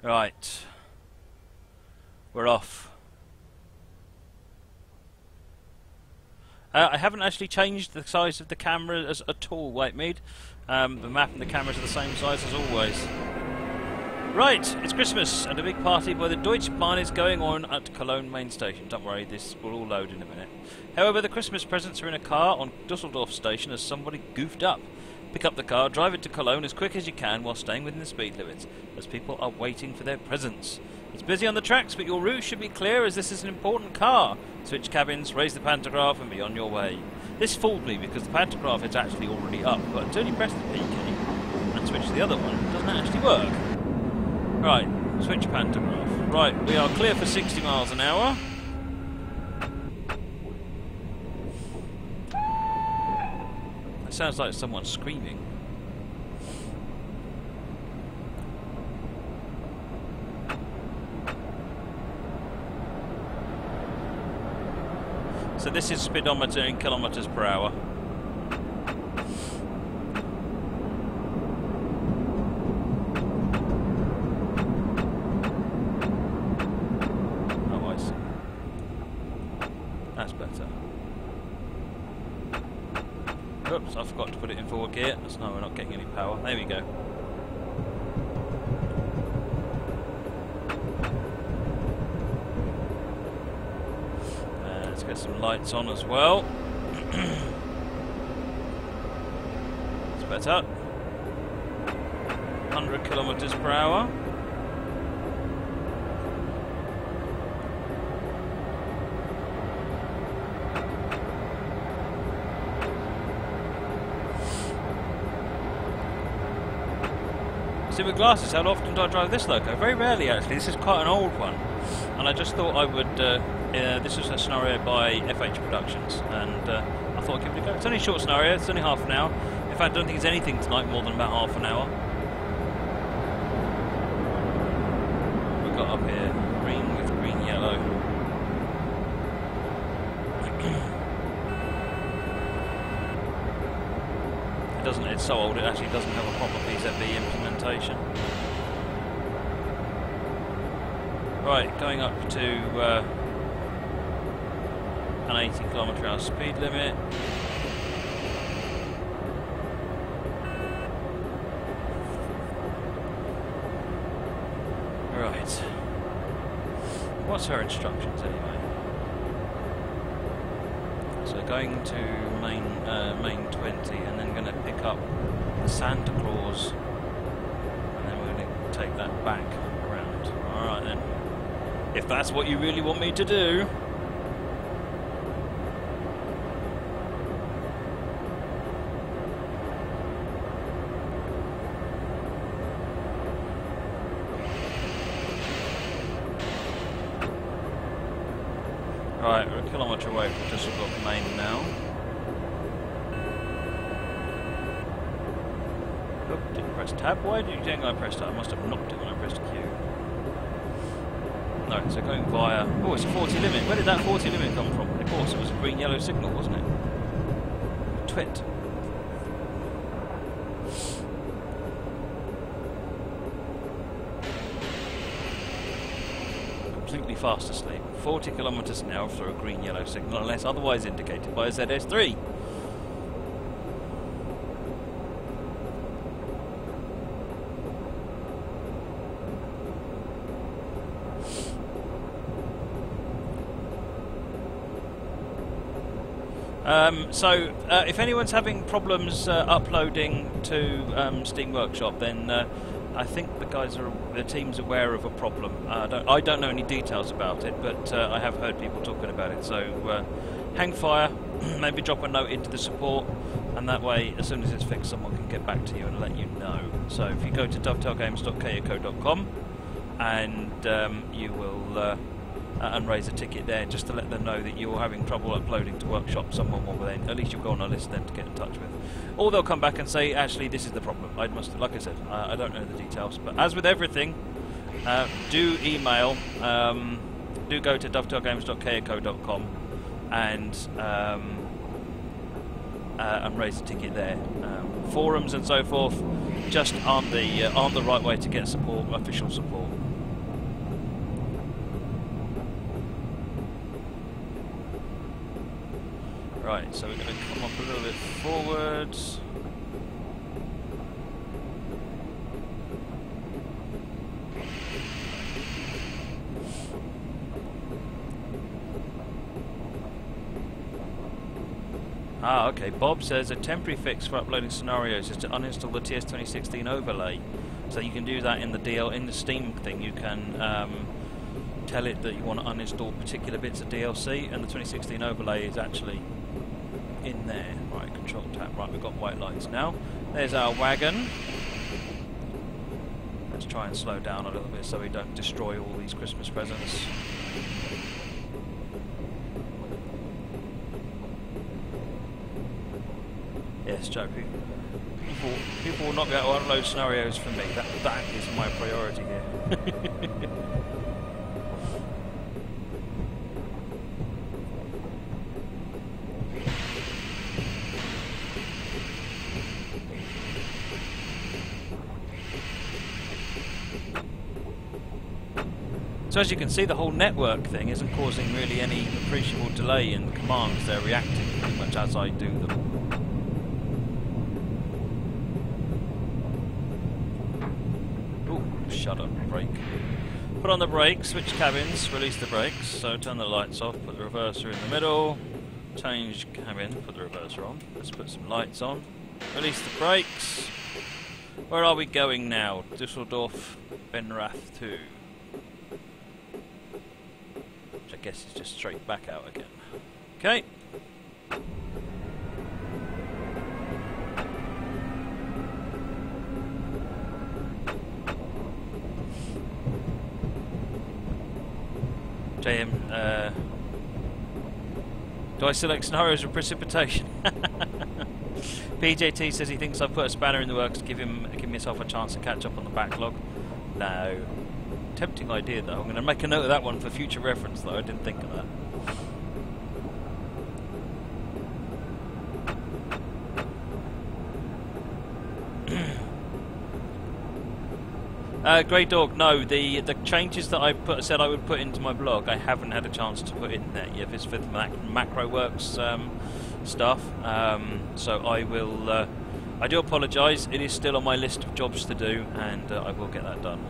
Right. We're off. I haven't actually changed the size of the camera at all, Wakemead. The map and the cameras are the same size as always. Right, it's Christmas and a big party by the Deutsche Bahn is going on at Cologne main station. Don't worry, this will all load in a minute. However, the Christmas presents are in a car on Dusseldorf station as somebody goofed up. Pick up the car, drive it to Cologne as quick as you can while staying within the speed limits, as people are waiting for their presents. It's busy on the tracks, but your route should be clear as this is an important car. Switch cabins, raise the pantograph and be on your way. This fooled me because the pantograph is actually already up, but until you press the P key and switch to the other one, it doesn't actually work. Right, switch pantograph. Right, we are clear for 60 miles an hour. It sounds like someone screaming. So this is speedometer in kilometers per hour. Oh, I see. That's better. Oops, I forgot to put it in forward gear. So no, we're not getting any power. There we go. Let's get some lights on as well. It's better. 100 kilometers per hour. See, with glasses, how often do I drive this loco? Very rarely, actually. This is quite an old one, and I just thought I would. This was a scenario by FH Productions, and I thought I'd give it a go. It's only a short scenario. It's only half an hour. In fact, I don't think it's anything tonight more than about half an hour. We've got up here green with green yellow. It doesn't. It's so old. It actually doesn't have a proper PZB implementation. Right, going up to an 80 km/h speed limit. Right. What's her instructions anyway? So going to main 20 and then going to pick up Santa Claus and then we're going to take that back around. Alright then. If that's what you really want me to do. Right, we're a kilometre away from Dusseldorf main now. Oh, didn't press tab. Why did you think I pressed tab? I must have knocked it when I pressed Q. No, so going via... Oh, it's a 40 limit. Where did that 40 limit come from? Of course, it was a green-yellow signal, wasn't it? Twit. Completely fast asleep. 40 kilometers an hour for a green-yellow signal, unless otherwise indicated by a ZS3. If anyone's having problems uploading to Steam Workshop, then I think the team's aware of a problem. I don't know any details about it, but I have heard people talking about it. So hang fire, maybe drop a note into the support, and that way, as soon as it's fixed, someone can get back to you and let you know. So if you go to dovetailgames.kayaco.com and you will and raise a ticket there just to let them know that you're having trouble uploading to Workshop, someone will then, at least you'll go on a list then to get in touch with. Or they'll come back and say, actually, this is the problem. Like I said, I don't know the details, but as with everything, do email, do go to dovetailgames.kayaco.com and raise a ticket there. Forums and so forth just aren't the right way to get support, official support. Right, so we're going to come up a little bit forwards. Ah, okay. Bob says a temporary fix for uploading scenarios is to uninstall the TS 2016 overlay. So you can do that in the Steam thing. You can tell it that you want to uninstall particular bits of DLC, and the 2016 overlay is actually in there. Right, control tab. Right, we've got white lights now. There's our wagon. Let's try and slow down a little bit so we don't destroy all these Christmas presents. Yes, Joe, people will not be able to upload scenarios for me. That is my priority here. So as you can see, the whole network thing isn't causing really any appreciable delay in the commands. They're reacting pretty much as I do them. Shut up, brake. Put on the brakes, switch cabins, release the brakes, so turn the lights off, put the reverser in the middle, change cabin, put the reverser on, let's put some lights on, release the brakes. Where are we going now? Dusseldorf, Benrath 2. Which I guess is just straight back out again. Okay. JM, do I select scenarios of precipitation? PJT says he thinks I've put a spanner in the works to give myself a chance to catch up on the backlog. No. Tempting idea though. I'm going to make a note of that one for future reference though. I didn't think of that. Grey Dog, no, the changes that I said I would put into my blog, I haven't had a chance to put in there yet. It's for the MacroWorks stuff, so I will. I do apologise. It is still on my list of jobs to do, and I will get that done.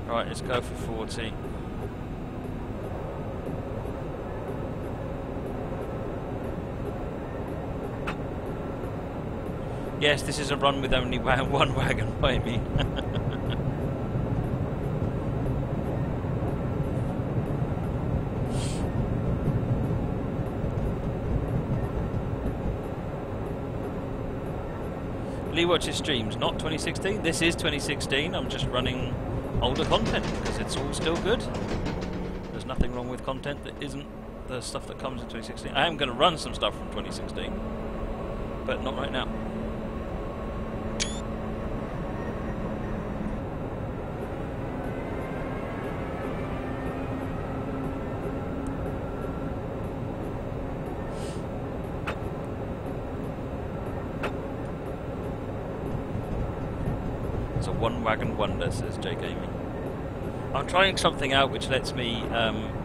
Right, let's go for 40. Yes, this is a run with only one wagon by me. Lee watches streams, not 2016. This is 2016. I'm just running older content because it's all still good. There's nothing wrong with content that isn't the stuff that comes in 2016. I am going to run some stuff from 2016, but not right now. It's a one wagon wonder, says J Gaming. I'm trying something out which lets me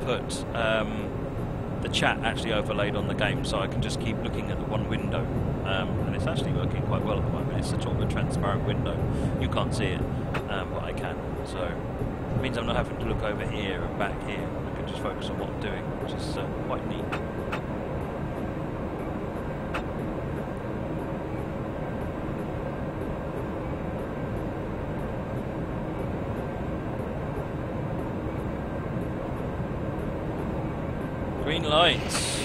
put the chat actually overlaid on the game, so I can just keep looking at the one window, and it's actually working quite well at the moment. It's a sort of a transparent window. You can't see it, but I can. So it means I'm not having to look over here and back here. I can just focus on what I'm doing, which is quite neat. Green lights.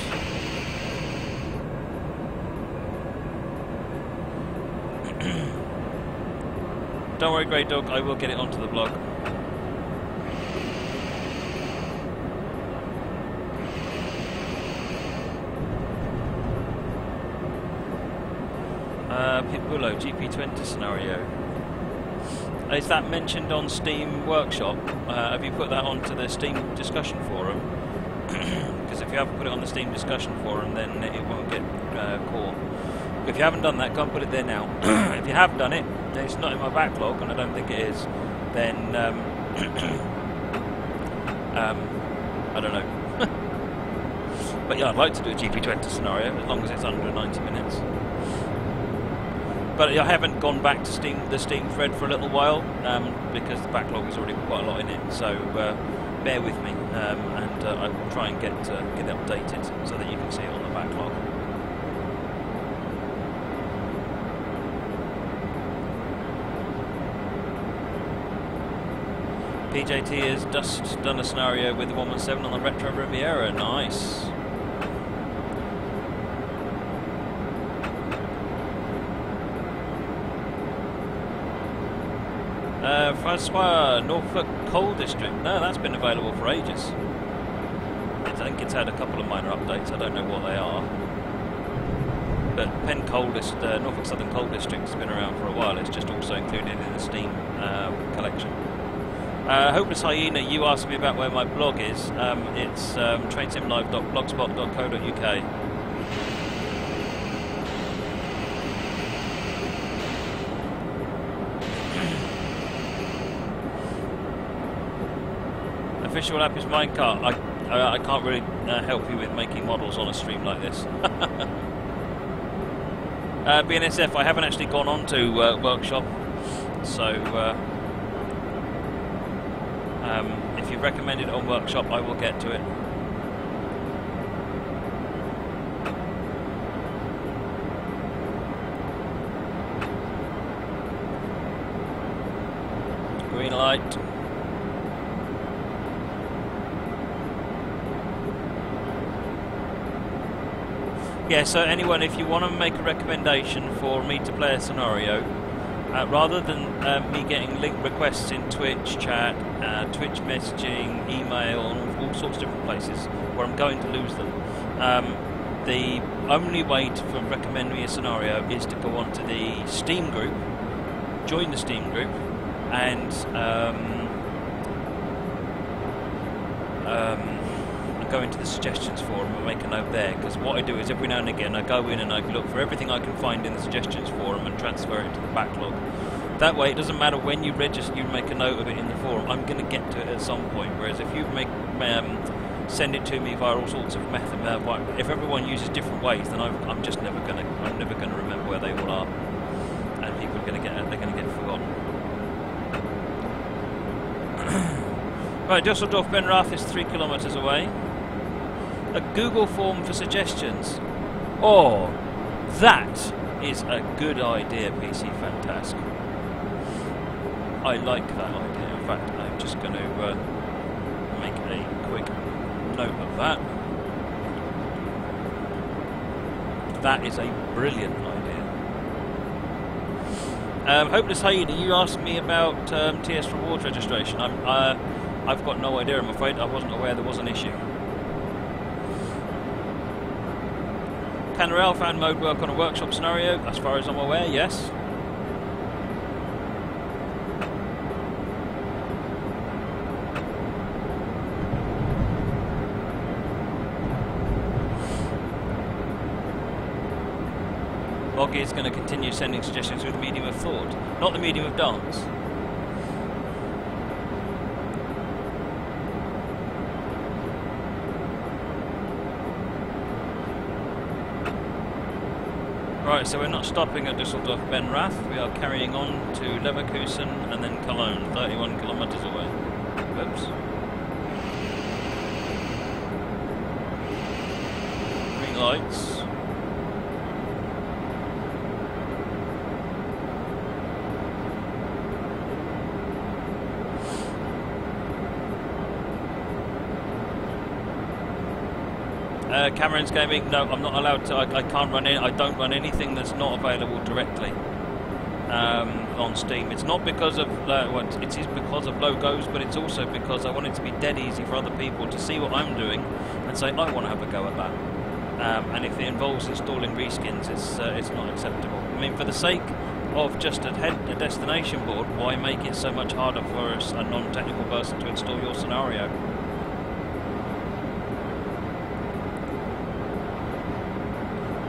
Don't worry, Grey Dog, I will get it onto the blog. Pitbullo, GP20 scenario. Is that mentioned on Steam Workshop? Have you put that onto the Steam discussion forum? Because if you haven't put it on the Steam discussion forum, then it won't get caught. If you haven't done that, go and put it there now. If you have done it, then it's not in my backlog, and I don't think it is, then I don't know. But yeah, I'd like to do a GP20 scenario, as long as it's under 90 minutes. But I haven't gone back to the Steam thread for a little while, because the backlog has already got quite a lot in it, so bear with me, and I will try and get it updated so that you can see it on the backlog. PJT has just done a scenario with the 117 on the Retro Riviera. Nice. Francois, Norfolk Coal District. No, that's been available for ages. I think it's had a couple of minor updates. I don't know what they are. But Norfolk Southern Coal District has been around for a while. It's just also included in the Steam collection. Hopeless Hyena, you asked me about where my blog is. It's trainsimlive.blogspot.co.uk. Official app is Minecart. I can't really help you with making models on a stream like this. BNSF, I haven't actually gone on to Workshop, so if you recommend it on Workshop, I will get to it. Green light. Yeah, so anyone, if you want to make a recommendation for me to play a scenario, rather than me getting link requests in Twitch chat, Twitch messaging, email, and all sorts of different places where I'm going to lose them, the only way to recommend me a scenario is to go onto the Steam group, join the Steam group, and go into the suggestions forum and make a note there, because what I do is every now and again I go in and I look for everything I can find in the suggestions forum and transfer it to the backlog. That way it doesn't matter when you register, you make a note of it in the forum, I'm going to get to it at some point, whereas if you send it to me via all sorts of methods, if everyone uses different ways, then I'm never going to remember where they all are, and people are going to get forgotten. Right, Dusseldorf Benrath is 3 kilometres away. A Google form for suggestions. Oh, that is a good idea, PC Fantastic. I like that idea. In fact, I'm just going to make a quick note of that. That is a brilliant idea. Hopeless Hyena, you asked me about TS Rewards registration. I've got no idea, I'm afraid. I wasn't aware there was an issue. Can rail fan mode work on a workshop scenario? As far as I'm aware, yes. Moggy is going to continue sending suggestions with the medium of thought, not the medium of dance. Right, so we're not stopping at Dusseldorf Benrath, we are carrying on to Leverkusen and then Cologne, 31 kilometres away. Oops. Green lights. Cameron's Gaming, no, I'm not allowed to, I can't run it, I don't run anything that's not available directly on Steam. It's not because of, it is because of logos, but it's also because I want it to be dead easy for other people to see what I'm doing and say, I want to have a go at that. And if it involves installing reskins, it's not acceptable. I mean, for the sake of just a destination board, why make it so much harder for a non-technical person to install your scenario?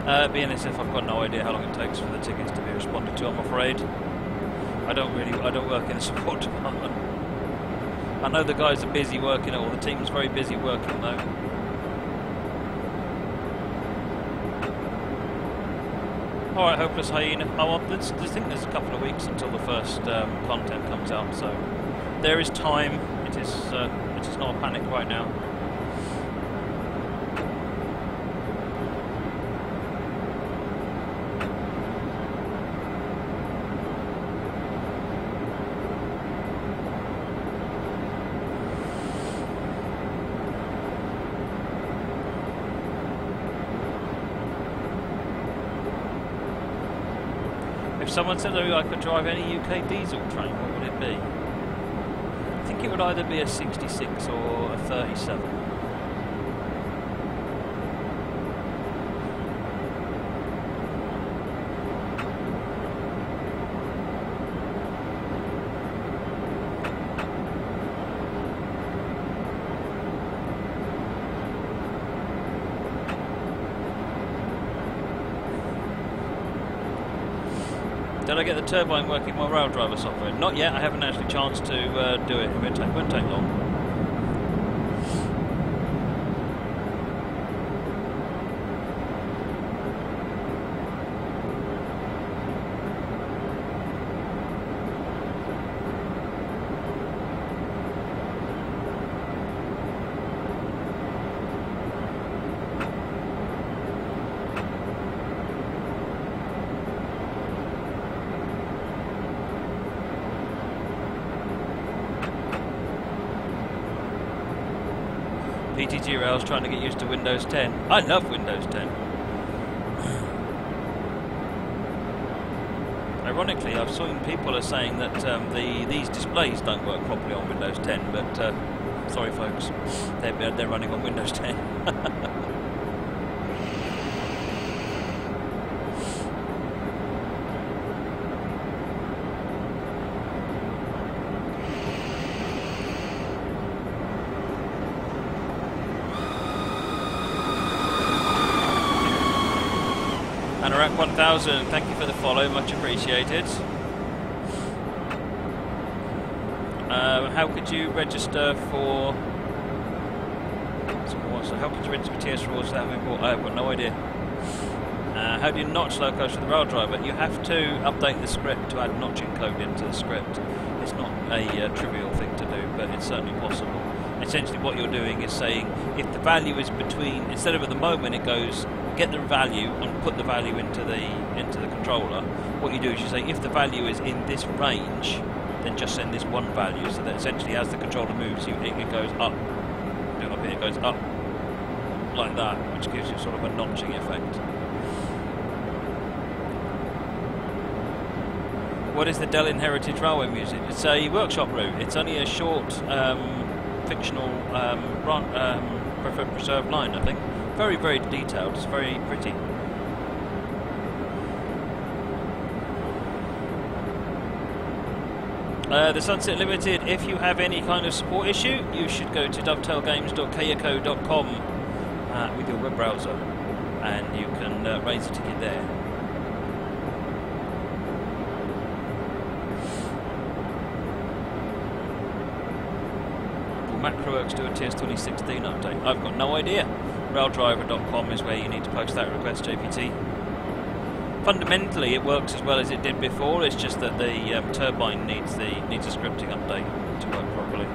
BNSF, I've got no idea how long it takes for the tickets to be responded to, I'm afraid. I don't work in the support department. I know the guys are busy working, or the team's very busy working though. Alright, Hopeless Hyena. I think there's a couple of weeks until the first content comes out, so there is time. It is not a panic right now. If someone said I could drive any UK diesel train, what would it be? I think it would either be a 66 or a 37. Did I get the turbine working my rail driver software? Not yet, I haven't actually chanced to do it. It won't take long. PTG Rail's trying to get used to Windows 10. I love Windows 10. Ironically, I've seen people are saying that these displays don't work properly on Windows 10, but sorry folks, they're running on Windows 10. Anorak 1000, thank you for the follow, much appreciated. How could you register for? How could you register for TS rules without having bought? I've got no idea. How do you notch locos for the rail driver? You have to update the script to add notching code into the script. It's not a trivial thing to do, but it's certainly possible. Essentially, what you're doing is saying if the value is between, instead of at the moment it goes get the value and put the value into the controller. What you do is you say if the value is in this range, then just send this one value, so that essentially as the controller moves, it goes up. It goes up like that, which gives you sort of a notching effect. What is the Dell Inherited Railway Museum? It's a workshop route. It's only a short fictional preserved line, I think. Very, very detailed. It's very pretty. The Sunset Limited, if you have any kind of support issue, you should go to dovetailgames.kayako.com with your web browser, and you can raise a ticket there. Will Macroworks do a TS 2016 update? I've got no idea. Raildriver.com is where you need to post that request, JPT. Fundamentally, it works as well as it did before. It's just that the turbine needs a scripting update to work properly.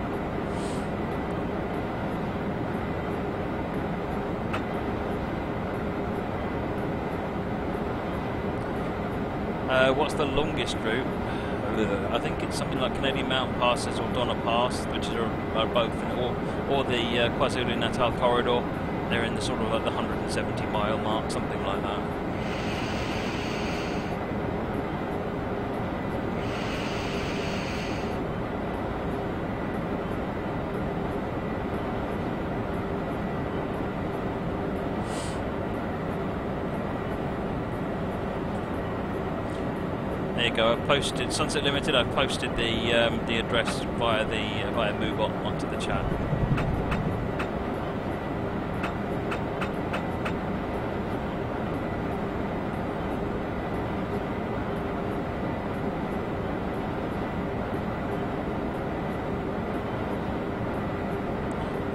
What's the longest route? I think it's something like Canadian Mountain Passes or Donna Pass, which are both, or the KwaZulu-Natal corridor. They're in the sort of like the 170 mile mark, something like that. There you go. I've posted Sunset Limited. I've posted the address via MoveBot onto the chat.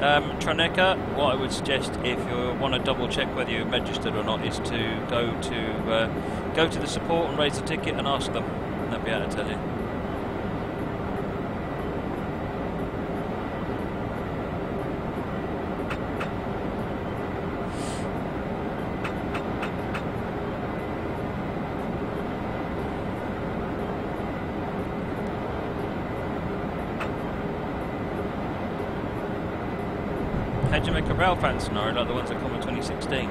Traneka, what I would suggest if you want to double check whether you're registered or not is to go to the support and raise a ticket and ask them. And they'll be able to tell you. How'd you make a railfan scenario like the ones that come in 2016?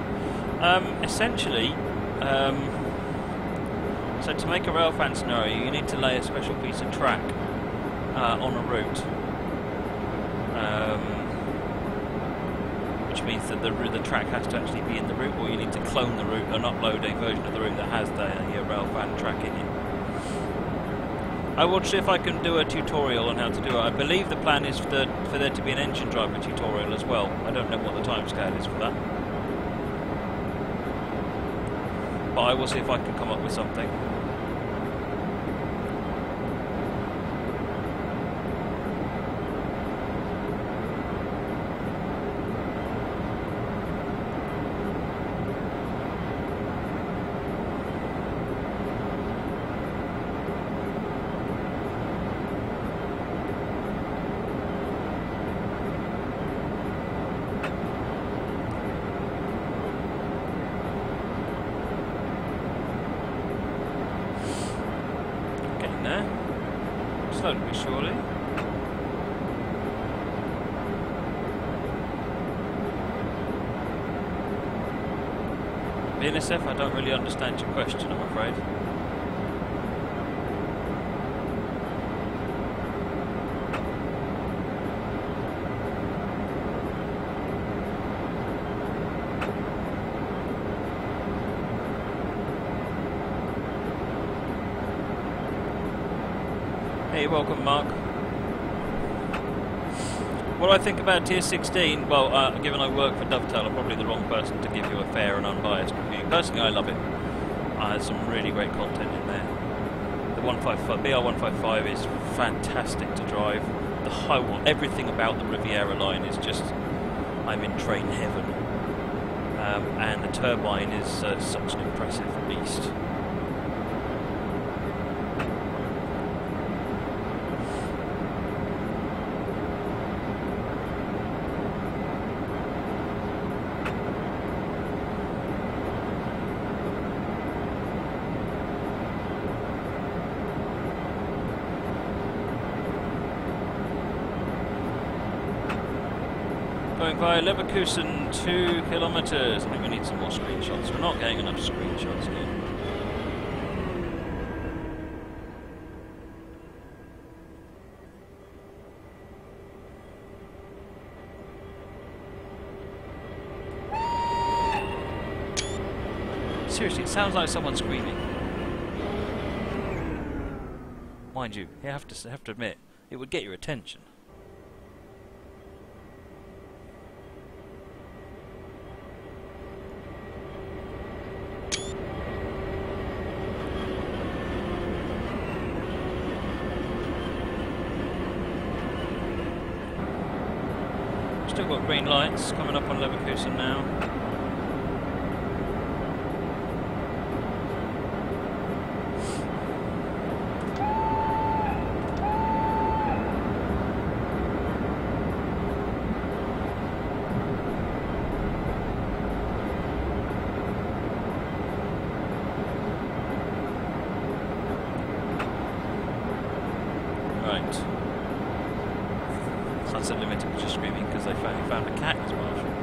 Essentially, so to make a railfan scenario, you need to lay a special piece of track on a route, which means that the track has to actually be in the route, or you need to clone the route and upload a version of the route that has the railfan track in it. I will see if I can do a tutorial on how to do it. I believe the plan is for there to be an engine driver tutorial as well. I don't know what the timescale is for that, but I will see if I can come up with something. Slowly but surely. BNSF, I don't really understand your question, I'm afraid. Hey, welcome, Mark. What do I think about Tier 16? Well, given I work for Dovetail, I'm probably the wrong person to give you a fair and unbiased review. Personally, I love it. There's some really great content in there. The BR155 is fantastic to drive. The whole, everything about the Riviera line is just, I'm in train heaven. And the turbine is such an impressive beast. Going by Leverkusen, 2 kilometers. I think we need some more screenshots. We're not getting enough screenshots here. Seriously, it sounds like someone screaming. Mind you, you have to admit, it would get your attention. Still got green lights coming up on Leverkusen now. Right. Sunset Limited was just screaming because they found a cat in his bathroom.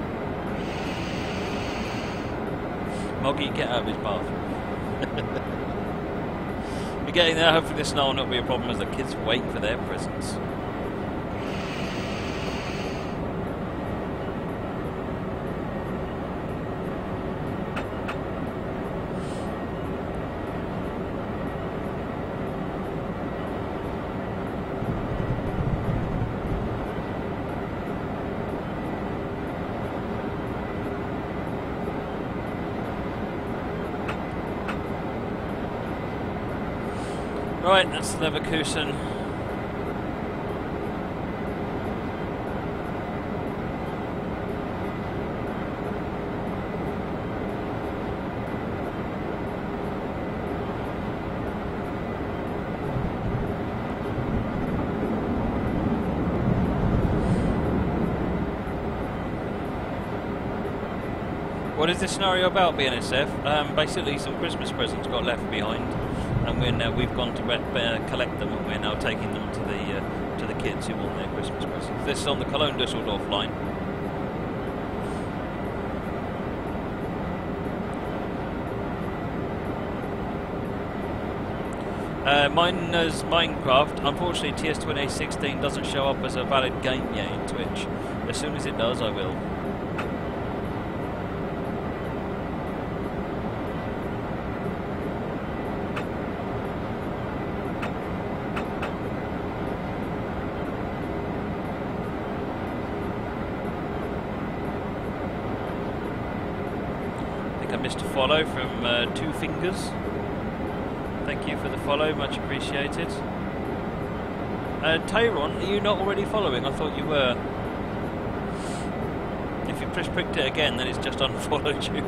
Moggy, get out of his bathroom. We're getting there. Hopefully the snow will not be a problem as the kids wait for their presents. Right, that's Leverkusen. What is this scenario about, BNSF? Basically, some Christmas presents got left behind, and we've gone to collect them, and we're now taking them to the kids who want their Christmas presents. This is on the Cologne Dusseldorf line. Mine's Minecraft. Unfortunately, TS2016 doesn't show up as a valid game yet in Twitch. As soon as it does, I will. I think I missed a follow from Two Fingers. Thank you for the follow, much appreciated. Tayron, are you not already following? I thought you were. If you pricked it again, then it's just unfollowed you.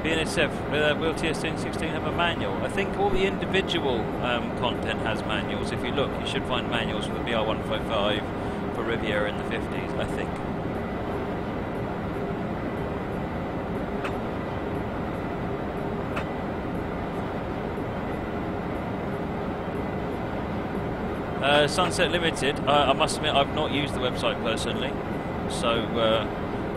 BNSF, will TS1016 have a manual? I think all the individual content has manuals. If you look, you should find manuals for the BR151, for Riviera in the 50s, I think. Sunset Limited, I must admit I've not used the website personally, so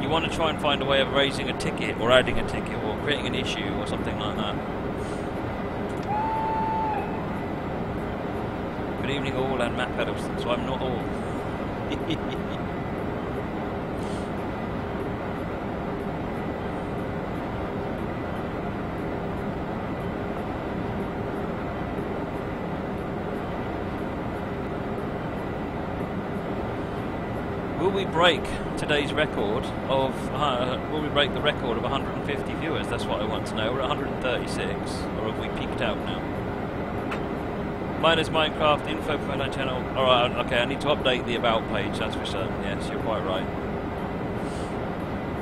you want to try and find a way of raising a ticket or adding a ticket or creating an issue or something like that. Good evening all, and Matt Pedalston, so I'm not all. Will we break today's record of, will we break the record of 150 viewers? That's what I want to know. We're at 136, or have we peaked out now? Mine is Minecraft, info for my channel. Alright, okay, I need to update the about page, that's for certain. Yes, you're quite right.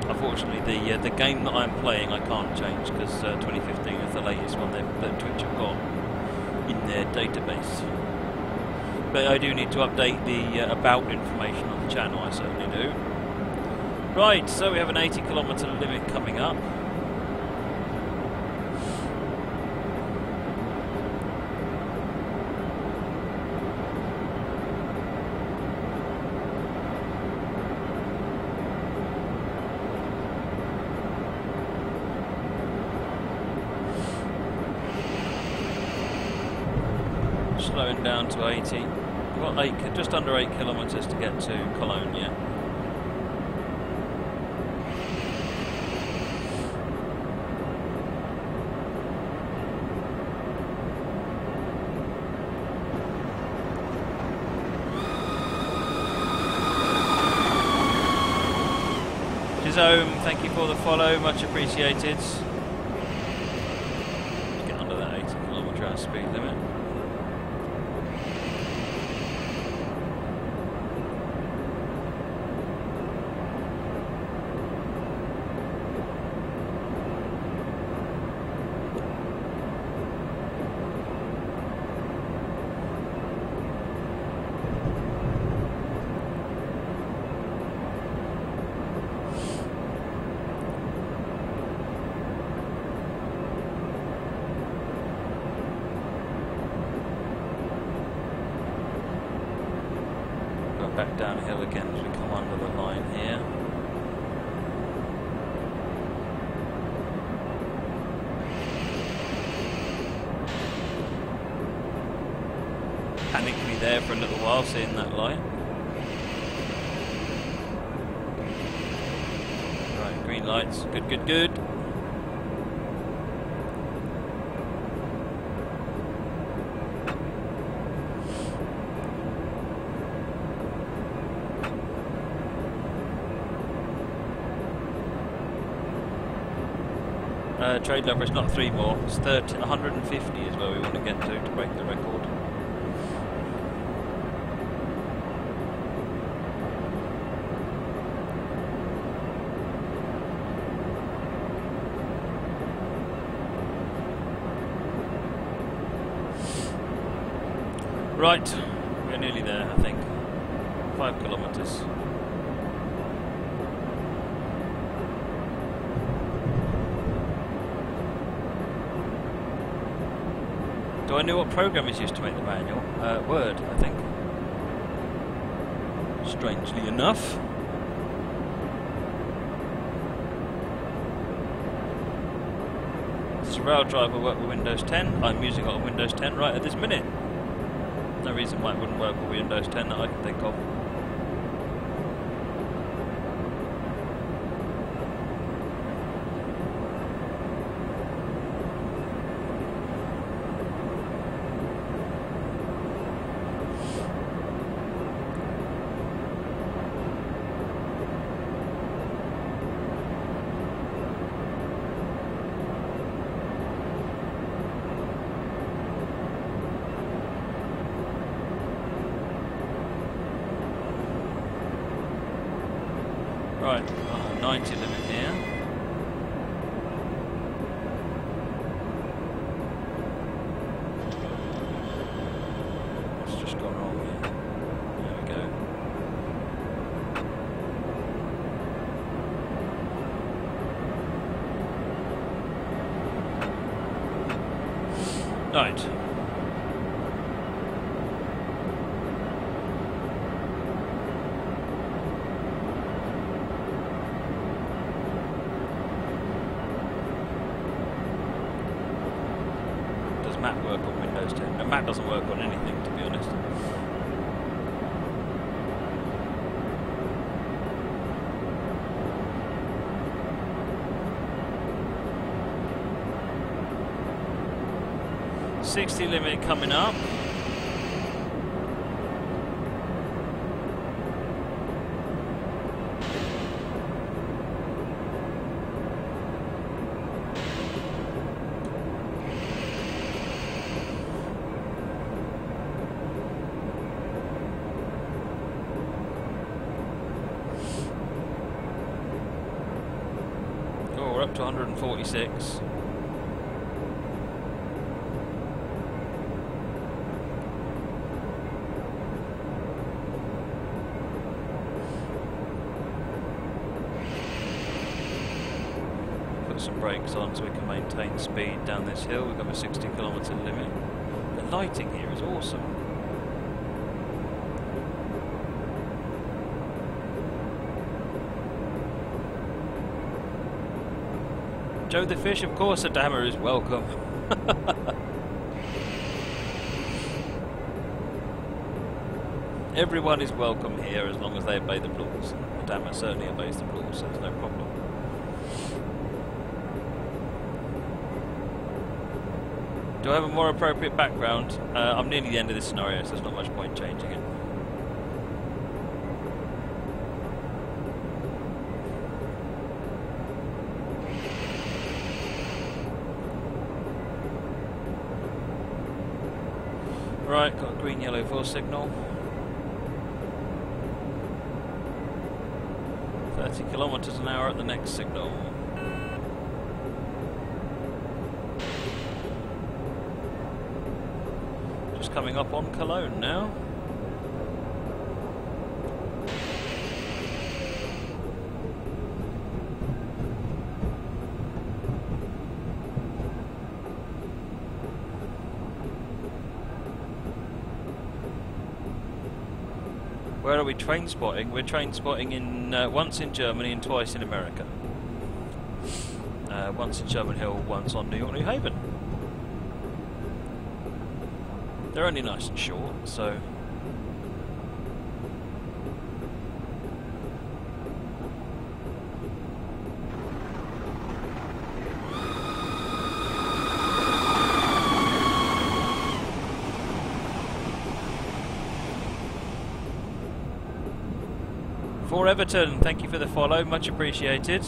Unfortunately, the game that I'm playing I can't change, because 2015 is the latest one that Twitch have got in their database. But I do need to update the about information on the channel, I certainly do. Right, so we have an 80-kilometre limit coming up. Slowing down to 80. We've got just under 8 kilometres to get to Cologne yet. Jizome, thank you for the follow, much appreciated. Get under that 80 km/h speed limit. Back downhill again as we come under the line here. Panicked me there for a little while seeing that light. Right, green lights, good, good, good. Trade lover, it's not 3 more, it's 150 is where we want to get to break the record. Right, we're nearly there, I think. 5 kilometres. Do I know what program is used to make the manual? Word, I think. Strangely enough. Does the rail driver work with Windows 10? I'm using it on Windows 10 right at this minute. No reason why it wouldn't work with Windows 10 that I can think of. Right, 90 limit here. It's just gone wrong here. There we go. Right. Map work on Windows 10. No, map doesn't work on anything, to be honest. $60 limit coming up. We're up to 146. Put some brakes on so we can maintain speed down this hill. We've got a 60 kilometre limit. The lighting here is awesome. Joe the Fish, of course, a dammer is welcome. Everyone is welcome here as long as they obey the rules. The dammer certainly obeys the rules, so there's no problem. Do I have a more appropriate background? I'm nearly the end of this scenario, so there's not much point changing it. Right, got a green, yellow, 4 signal. 30 kilometres an hour at the next signal. Just coming up on Cologne now. Where are we train spotting? We're train spotting in once in Germany and twice in America. Once in Sherman Hill, once on New York, New Haven. They're only nice and short, so... For Everton, thank you for the follow, much appreciated.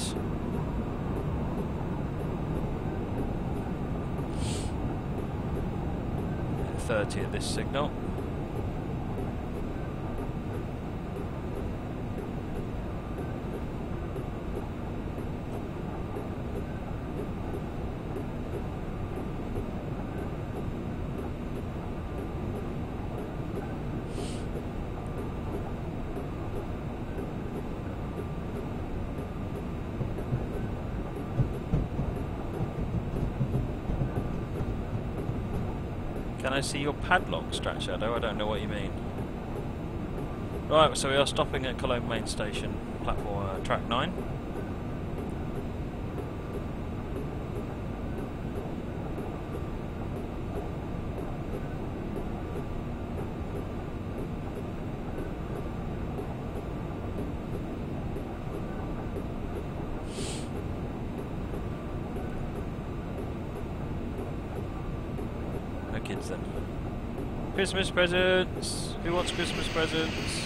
At 30 at this signal. Can I see your padlock, Strat Shadow? I don't know what you mean. Right, so we are stopping at Cologne main station, platform track 9. No kids then. Christmas presents! Who wants Christmas presents?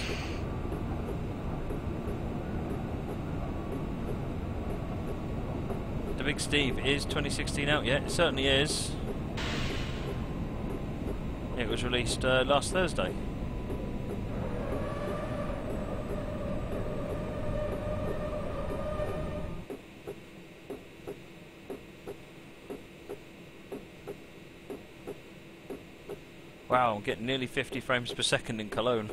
The Big Steve, is 2016 out yet? It certainly is. It was released last Thursday. Wow, I'm getting nearly 50 frames per second in Cologne.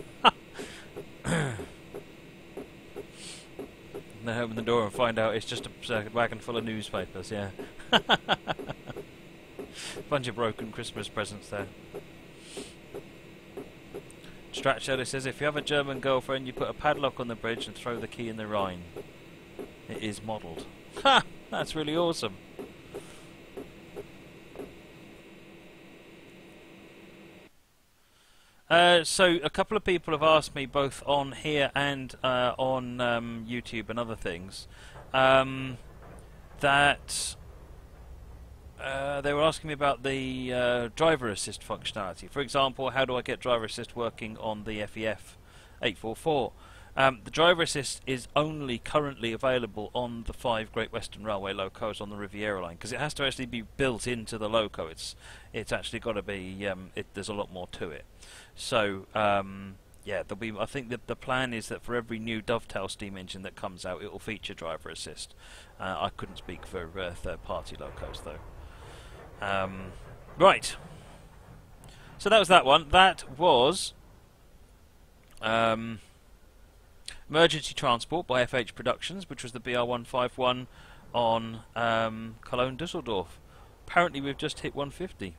They open the door and find out it's just a wagon full of newspapers, yeah. Bunch of broken Christmas presents there. Strat Shadow says, if you have a German girlfriend, you put a padlock on the bridge and throw the key in the Rhine. It is modelled. Ha! That's really awesome. So a couple of people have asked me, both on here and on YouTube and other things, that they were asking me about the driver assist functionality. For example, how do I get driver assist working on the FEF 844? The driver assist is only currently available on the 5 Great Western Railway locos on the Riviera line, because it has to actually be built into the loco. It's actually got to be. There's a lot more to it. So yeah, there'll be. I think that the plan is that for every new Dovetail steam engine that comes out, it will feature driver assist. I couldn't speak for third-party locos though. Right. So that was that one. That was. Emergency Transport by FH Productions, which was the BR151 on Cologne Dusseldorf. Apparently we've just hit 150.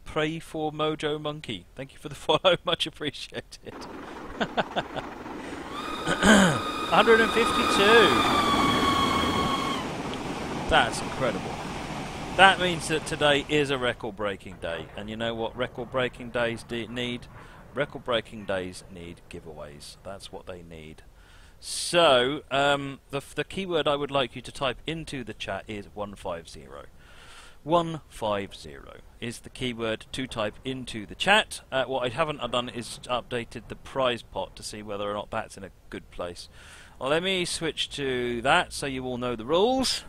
Pray for Mojo Monkey. Thank you for the follow, much appreciated. 152. That's incredible. That means that today is a record-breaking day. And you know what record-breaking days need? Record-breaking days need giveaways. That's what they need. So, the keyword I would like you to type into the chat is 150. 150 is the keyword to type into the chat. What I haven't done is updated the prize pot to see whether or not that's in a good place. Well, let me switch to that so you all know the rules.